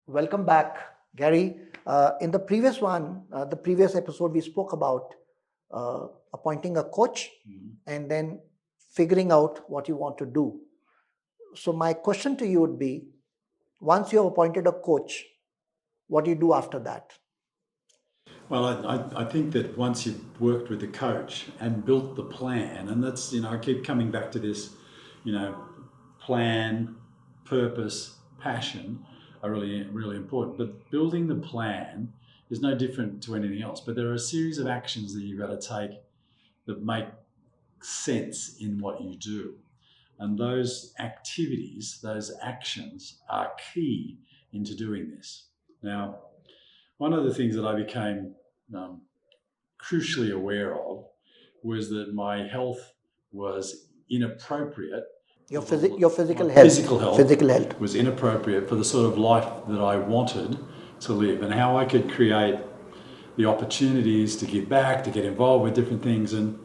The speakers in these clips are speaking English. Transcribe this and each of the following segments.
Welcome back, Gary. In the previous episode, we spoke about appointing a coach and then figuring out what you want to do. So my question to you would be, once you have appointed a coach, what do you do after that? Well, I think that once you've worked with the coach and built the plan, and that's, I keep coming back to this, plan, purpose, passion are really, really important. But building the plan is no different to anything else. But there are a series of actions that you've got to take that make sense in what you do. And those activities, those actions are key into doing this. Now, one of the things that I became crucially aware of was that my health was inappropriate. Your physical health was inappropriate for the sort of life that I wanted to live, and how I could create the opportunities to give back, to get involved with different things, and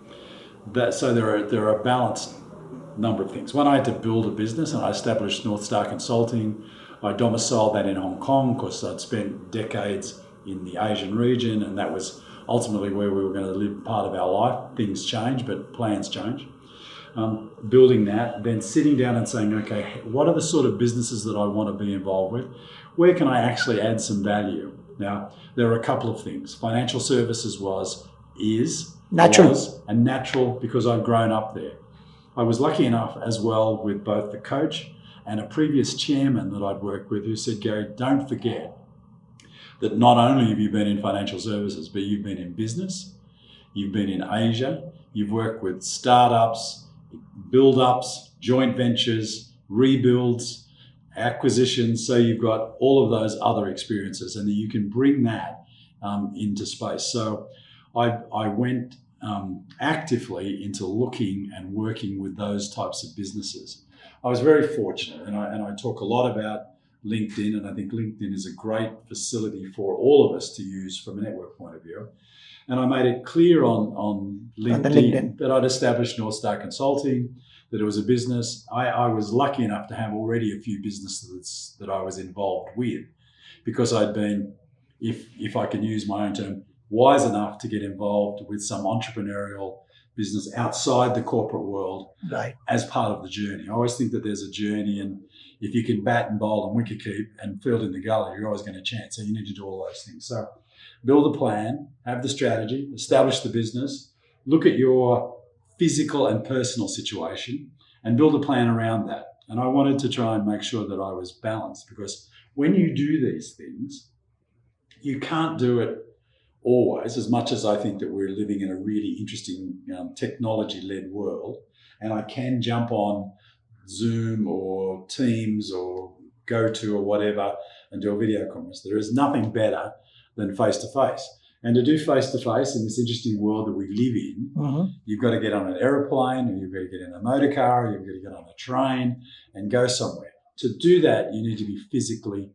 that. So there are a balanced number of things. One, I had to build a business, and I established North Star Consulting. I domiciled that in Hong Kong because I'd spent decades in the Asian region, and that was ultimately where we were going to live part of our life. Things change, but plans change. Building that, then sitting down and saying, okay, what are the sort of businesses that I want to be involved with? Where can I actually add some value? Now, there are a couple of things. Financial services is natural because I've grown up there. I was lucky enough as well with both the coach and a previous chairman that I'd worked with who said, Gary, don't forget that not only have you been in financial services, but you've been in business, you've been in Asia, you've worked with startups, build-ups, joint ventures, rebuilds, acquisitions. So you've got all of those other experiences, and that you can bring that into space. So I went actively into looking and working with those types of businesses. I was very fortunate, and I talk a lot about LinkedIn, and I think LinkedIn is a great facility for all of us to use from a network point of view. And I made it clear on LinkedIn that I'd established North Star Consulting, that it was a business. I was lucky enough to have already a few businesses that I was involved with, because I'd been, if I can use my own term, wise enough to get involved with some entrepreneurial business outside the corporate world, right, as part of the journey. I always think that there's a journey, and if you can bat and bowl and wicket keep and field in the gully, you're always going to chance. So you need to do all those things. So build a plan, have the strategy, establish the business, look at your physical and personal situation, and build a plan around that. And I wanted to try and make sure that I was balanced, because when you do these things, you can't do it always, as much as I think that we're living in a really interesting technology-led world, and I can jump on Zoom or Teams or GoTo or whatever and do a video conference. There is nothing better than face-to-face. And to do face-to-face in this interesting world that we live in, you've got to get on an aeroplane, or you've got to get in a motor car, or you've got to get on a train and go somewhere. To do that, you need to be physically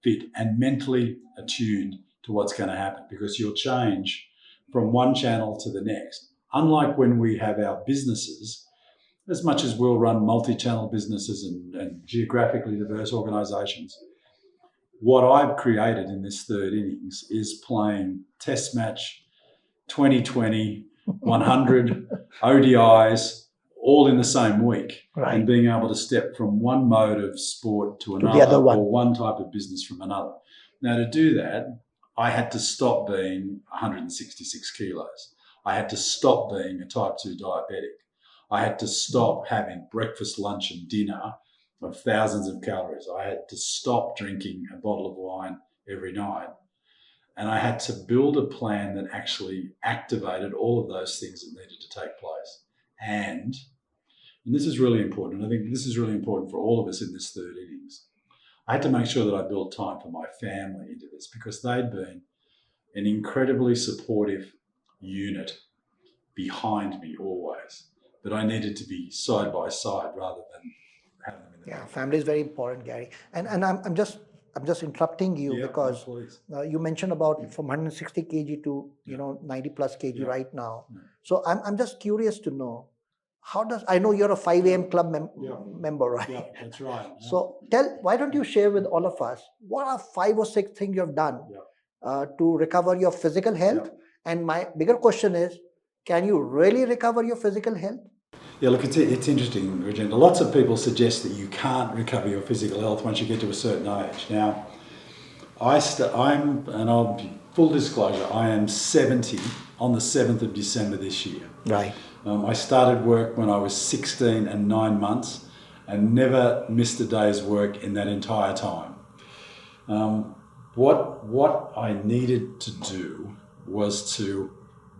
fit and mentally attuned to what's going to happen, because you'll change from one channel to the next. Unlike when we have our businesses, as much as we'll run multi-channel businesses and geographically diverse organisations, what I've created in this third innings is playing test match, 2020, 100, ODIs, all in the same week, right, and being able to step from one mode of sport to another, or one type of business from another. Now, to do that, I had to stop being 166 kilos. I had to stop being a type 2 diabetic. I had to stop having breakfast, lunch and dinner of thousands of calories. I had to stop drinking a bottle of wine every night. And I had to build a plan that actually activated all of those things that needed to take place. And this is really important. I think this is really important for all of us in this third innings. I had to make sure that I built time for my family into this, because they'd been an incredibly supportive unit behind me always. But I needed to be side by side rather than have them in the family is very important, Gary. And I'm just I'm just interrupting you Yeah, because please. you mentioned about from 160 kg to 90 plus kg Yeah. right now. Yeah. So I'm just curious to know how does I know you're a 5 a.m. club member, right? Yeah, that's right. So why don't you share with all of us what are 5 or 6 things you have done to recover your physical health? And my bigger question is, can you really recover your physical health? Yeah, look, it's interesting, Regina. Lots of people suggest that you can't recover your physical health once you get to a certain age. Now, and I'll be full disclosure, I am 70 on the 7th of December this year. Right. I started work when I was 16 and 9 months and never missed a day's work in that entire time. What I needed to do was to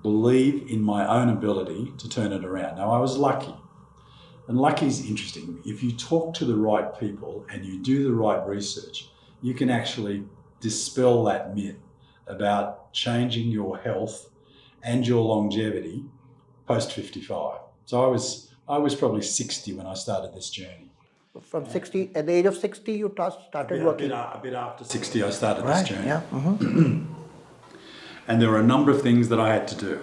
believe in my own ability to turn it around. Now, I was lucky. And lucky is interesting. If you talk to the right people and you do the right research, you can actually dispel that myth about changing your health and your longevity post 55. So I was probably 60 when I started this journey. From 60, at the age of 60, you started working. A bit after 60, I started this journey. Yeah. And there were a number of things that I had to do.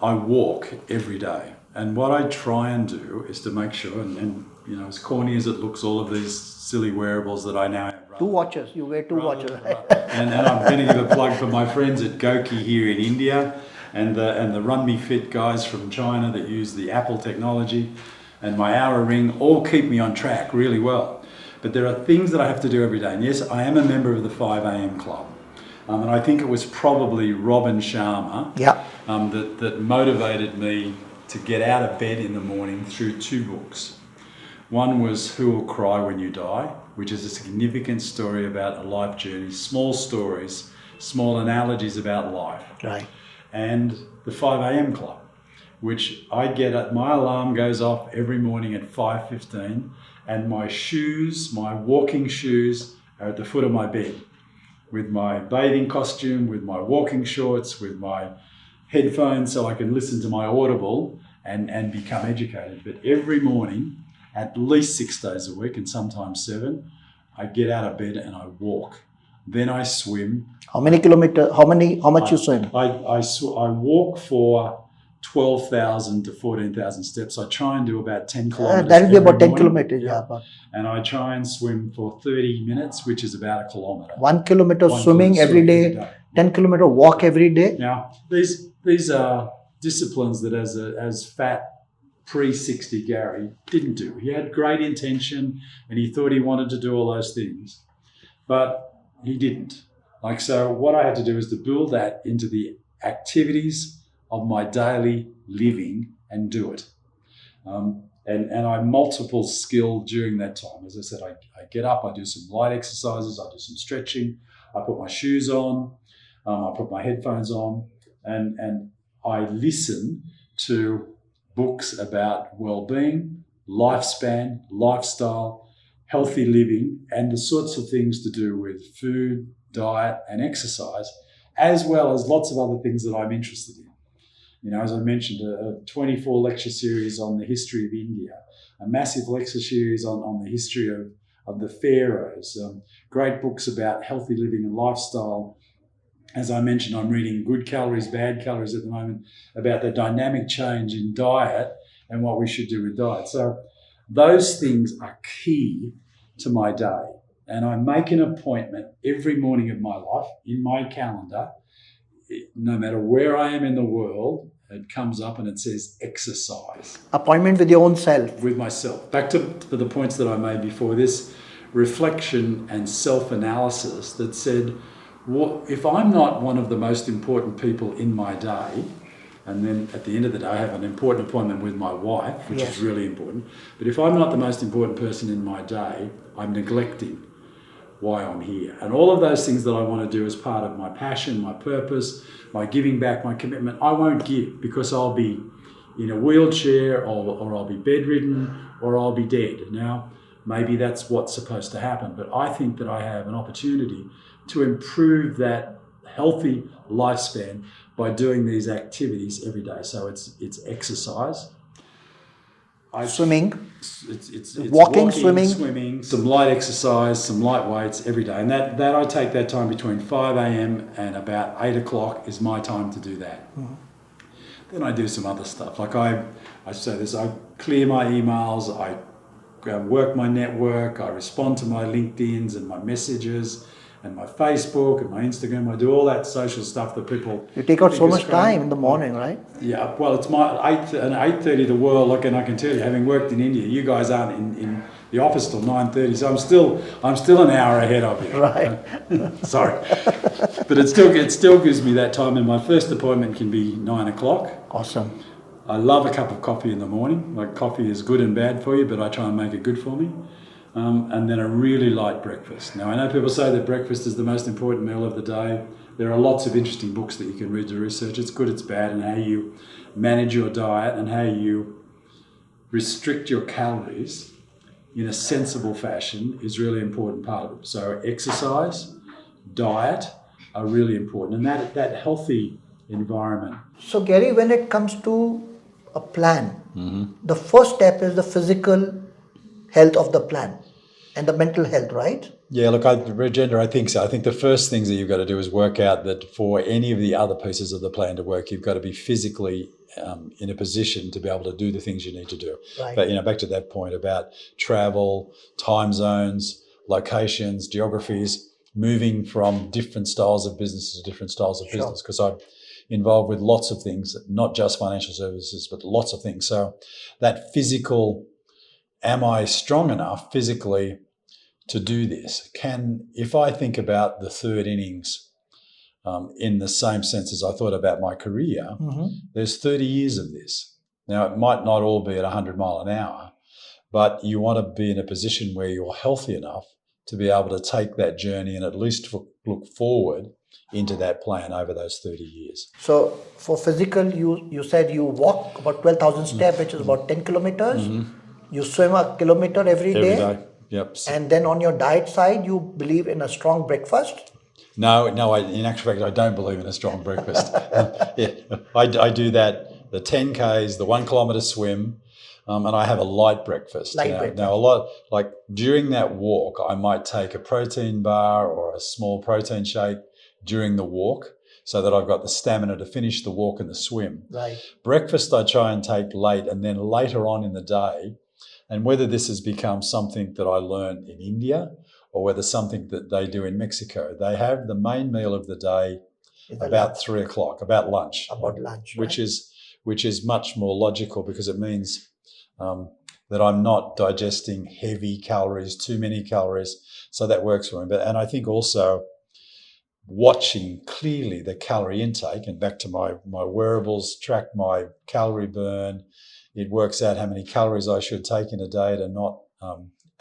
I walk every day. And what I try and do is to make sure, and as corny as it looks, all of these silly wearables that I now have. 2 watches. You wear 2 watches. And I'm going to give a plug for my friends at Goki here in India and the Run Me Fit guys from China that use the Apple technology and my Oura Ring all keep me on track really well. But there are things that I have to do every day. And yes, I am a member of the 5 a.m. club. And I think it was probably Robin Sharma that motivated me to get out of bed in the morning through 2 books. One was Who Will Cry When You Die, which is a significant story about a life journey, small stories, small analogies about life. Right. And the 5 a.m. club, which I get at, my alarm goes off every morning at 5:15 and my shoes, my walking shoes are at the foot of my bed with my bathing costume, with my walking shorts, with my headphones so I can listen to my Audible and become educated. But every morning, at least 6 days a week and sometimes 7, I get out of bed and I walk. Then I swim. How many kilometers? How much you swim? I walk for 12,000 to 14,000 steps. I try and do about 10 kilometers. That will be about 10 morning. kilometers. Yeah. And I try and swim for 30 minutes, which is about a kilometer. 1 kilometer swimming every day, 10 kilometer walk every day. Now, these are disciplines that as fat pre-60 Gary didn't do. He had great intention and he thought he wanted to do all those things, but he didn't. So what I had to do is to build that into the activities of my daily living and do it. And I'm multiple skilled during that time. As I said, I get up, I do some light exercises, I do some stretching, I put my shoes on, I put my headphones on, and I listen to books about well-being, lifespan, lifestyle, healthy living, and the sorts of things to do with food, diet, and exercise, as well as lots of other things that I'm interested in. As I mentioned, a 24 lecture series on the history of India, a massive lecture series on the history of the pharaohs, great books about healthy living and lifestyle. As I mentioned, I'm reading Good Calories, Bad Calories at the moment about the dynamic change in diet and what we should do with diet. So those things are key to my day. And I make an appointment every morning of my life in my calendar. No matter where I am in the world, it comes up and it says exercise. Appointment with your own self. With myself. Back to the points that I made before, this reflection and self-analysis that said, if I'm not one of the most important people in my day, and then at the end of the day I have an important appointment with my wife, which is really important, but if I'm not the most important person in my day, I'm neglecting why I'm here. And all of those things that I want to do as part of my passion, my purpose, my giving back, my commitment, I won't give because I'll be in a wheelchair or I'll be bedridden or I'll be dead. Now, maybe that's what's supposed to happen, but I think that I have an opportunity to improve that healthy lifespan by doing these activities every day. So it's exercise, Swimming, It's walking, swimming. some light exercise, some light weights every day, and that I take that time between 5 a.m. and about 8 o'clock is my time to do that. Mm-hmm. Then I do some other stuff, like I say this: I clear my emails, I work my network, I respond to my LinkedIn's and my messages, and my Facebook and my Instagram. I do all that social stuff that people. You take out think so is much crazy. time in the morning, right? Yeah, well, it's my 8:30 the world. Look, and I can tell you, having worked in India, you guys aren't in the office till 9:30, so I'm still an hour ahead of you. Right. Sorry, but it still gives me that time. And my first appointment can be 9 o'clock. Awesome. I love a cup of coffee in the morning. Like, coffee is good and bad for you, but I try and make it good for me. And then a really light breakfast. Now, I know people say that breakfast is the most important meal of the day. There are lots of interesting books that you can read to research. It's good, it's bad, and how you manage your diet and how you restrict your calories in a sensible fashion is really important part of it. So exercise, diet are really important, and that healthy environment. So, Gary, when it comes to a plan, the first step is the physical health of the plan and the mental health, right? Yeah, look, Regender, I think so. I think the first things that you've got to do is work out that for any of the other pieces of the plan to work, you've got to be physically in a position to be able to do the things you need to do. Right. But, back to that point about travel, time zones, locations, geographies, moving from different styles of business to different styles of business, because I'm involved with lots of things, not just financial services, but lots of things. So that physical, am I strong enough physically to do this? If I think about the third innings in the same sense as I thought about my career, there's 30 years of this. Now, it might not all be at 100 mile an hour, but you want to be in a position where you're healthy enough to be able to take that journey and at least look forward into that plan over those 30 years. So for physical, you said you walk about 12,000 steps, which is about 10 kilometers. You swim a kilometer every day. Every day. Yep. And then on your diet side, you believe in a strong breakfast? No. In actual fact, I don't believe in a strong breakfast. I do that, the 10Ks, the 1 kilometre swim, and I have a light breakfast. Now, a lot, like during that walk, I might take a protein bar or a small protein shake during the walk so that I've got the stamina to finish the walk and the swim. Right. Breakfast I try and take late, and then later on in the day. And whether this has become something that I learned in India or whether something that they do in Mexico, they have the main meal of the day about 3 o'clock, about lunch. About lunch, which is much more logical, because it means that I'm not digesting heavy calories, too many calories. So that works for me. And I think also watching clearly the calorie intake, and back to my wearables, track my calorie burn. It works out how many calories I should take in a day to not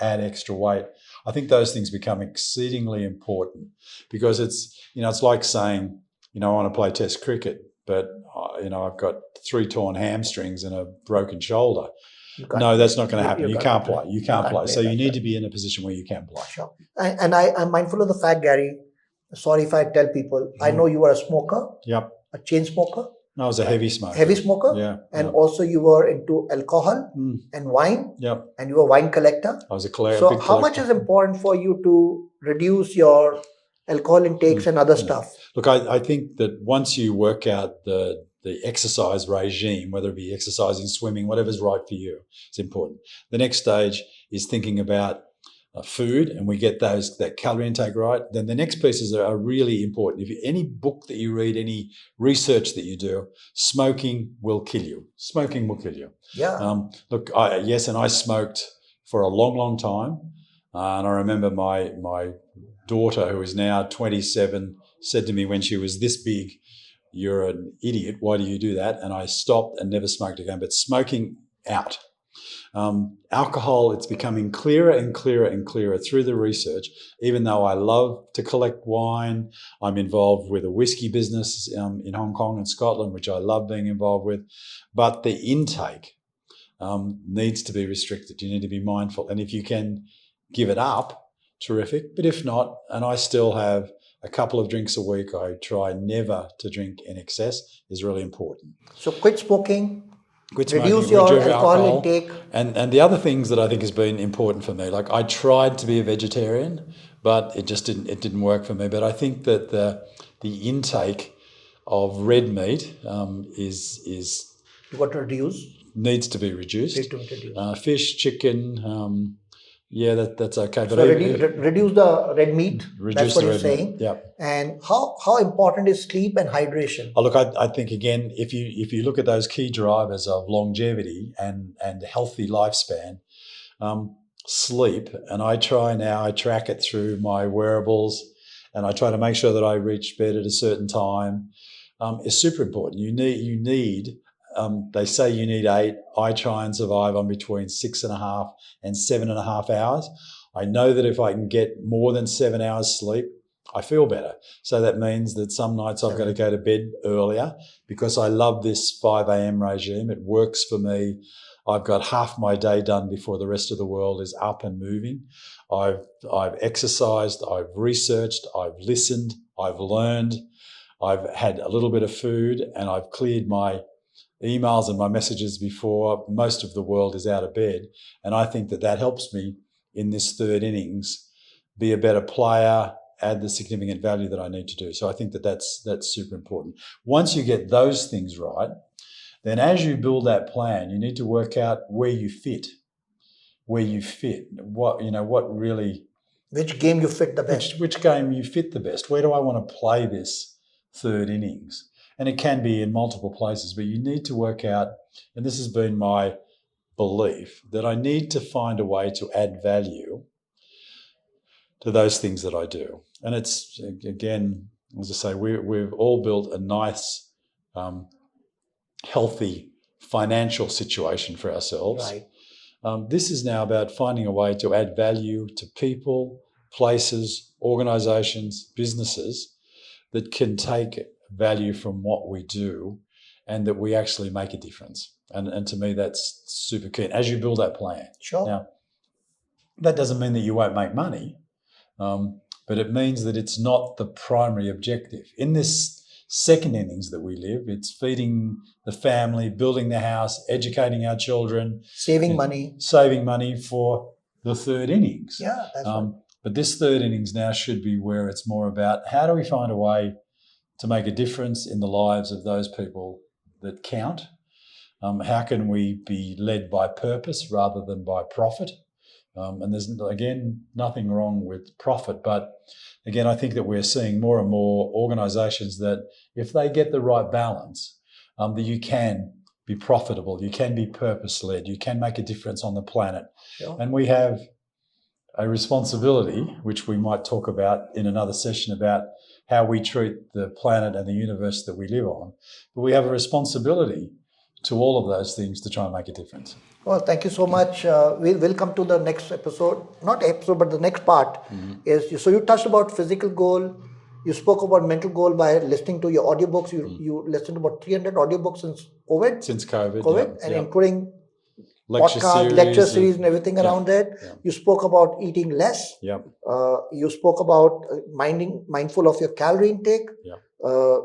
add extra weight. I think those things become exceedingly important, because it's like saying, I want to play Test cricket, but I've got 3 torn hamstrings and a broken shoulder. No, that's not going to happen. You can't play. You can't play. So you need to be in a position where you can play. Sure. And I'm mindful of the fact, Gary, sorry if I tell people, I know you are a smoker. Yep. A chain smoker. No, I was a heavy smoker. Heavy smoker? Yeah. And also you were into alcohol and wine? Yep. And you were a wine collector? I was a collector. So how much is important for you to reduce your alcohol intakes and other stuff? Look, I think that once you work out the exercise regime, whether it be exercising, swimming, whatever's right for you, it's important. The next stage is thinking about food, and we get that calorie intake right. Then the next pieces are really important. If any book that you read, any research that you do, smoking will kill you. Smoking will kill you. Yeah. Look, and I smoked for a long, long time. And I remember my daughter, who is now 27, said to me when she was this big, "You're an idiot. Why do you do that?" And I stopped and never smoked again. But smoking out. Alcohol, it's becoming clearer and clearer and clearer through the research. Even though I love to collect wine, I'm involved with a whiskey business in Hong Kong and Scotland, which I love being involved with. But the intake needs to be restricted. You need to be mindful. And if you can give it up, terrific. But if not, and I still have a couple of drinks a week, I try never to drink in excess, is really important. So quit smoking, quit Reduce smoking, your reduce alcohol intake. And the other things that I think has been important for me, like I tried to be a vegetarian, but it just didn't work for me. But I think that the intake of red meat is You got to reduce. needs to be reduced. Need to reduce. Fish, chicken, that's okay. But So reduce the red meat. reduce That's what the you're red saying. meat. Yeah. And how important is sleep and hydration? Oh, look, I think again, if you look at those key drivers of longevity and healthy lifespan, sleep, and I track it through my wearables, and I try to make sure that I reach bed at a certain time, is super important. You need. They say you need 8. I try and survive on between 6.5 and 7.5 hours. I know that if I can get more than 7 hours sleep, I feel better. So that means that some nights I've got to go to bed earlier because I love this 5 a.m. regime. It works for me. I've got half my day done before the rest of the world is up and moving. I've exercised, I've researched, I've listened, I've learned, I've had a little bit of food, and I've cleared my emails and my messages before most of the world is out of bed. And I think that helps me in this third innings be a better player, add the significant value that I need to do. So I think that's super important. Once you get those things right, then as you build that plan, you need to work out where you fit. What really... Which game you fit the best. Which game you fit the best. Where do I want to play this third innings? And it can be in multiple places, but you need to work out, and this has been my belief, that I need to find a way to add value to those things that I do. And it's, again, as I say, we've all built a nice, healthy financial situation for ourselves. Right. This is now about finding a way to add value to people, places, organisations, businesses that can take value from what we do and that we actually make a difference. And to me, that's super key. As you build that plan. Sure. Now, that doesn't mean that you won't make money, but it means that it's not the primary objective. In this second innings that we live, it's feeding the family, building the house, educating our children. Saving money. Saving money for the third innings. Yeah, that's right. But this third innings now should be where it's more about how do we find a way to make a difference in the lives of those people that count? How can we be led by purpose rather than by profit? And there's, again, nothing wrong with profit. But again, I think that we're seeing more and more organisations that if they get the right balance, that you can be profitable, you can be purpose-led, you can make a difference on the planet. Sure. And we have a responsibility, which we might talk about in another session about how we treat the planet and the universe that we live on. But we have a responsibility to all of those things to try and make a difference. Well, thank you so much. We'll come to the next episode, not episode, but the next part is, so you touched about physical goal. You spoke about mental goal by listening to your audiobooks. You listened to about 300 audiobooks since COVID. Since COVID, and including lecture series and everything around that. Yeah. You spoke about eating less. Yep. You spoke about mindful of your calorie intake. Yep.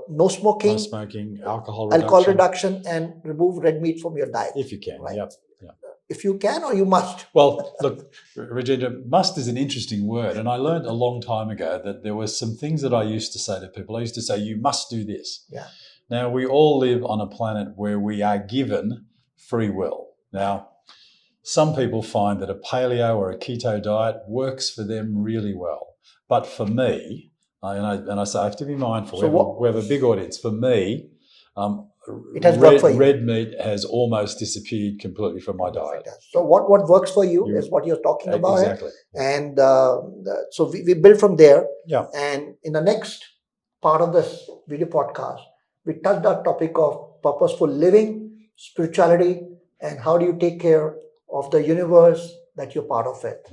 No smoking. No smoking, alcohol reduction, and remove red meat from your diet. If you can, right? Yep. If you can, or you must. Well, look, Rajendra, must is an interesting word. And I learned a long time ago that there were some things that I used to say to people. I used to say, you must do this. Yeah. Now, we all live on a planet where we are given free will. Now, some people find that a paleo or a keto diet works for them really well. But for me, and I say I have to be mindful, we have a big audience. For me, it has worked for you. Red meat has almost disappeared completely from my diet. So what works for you is what you're talking about. Exactly. And so we build from there. Yeah. And in the next part of this video podcast, we touched that topic of purposeful living, spirituality, and how do you take care of the universe that you're part of it.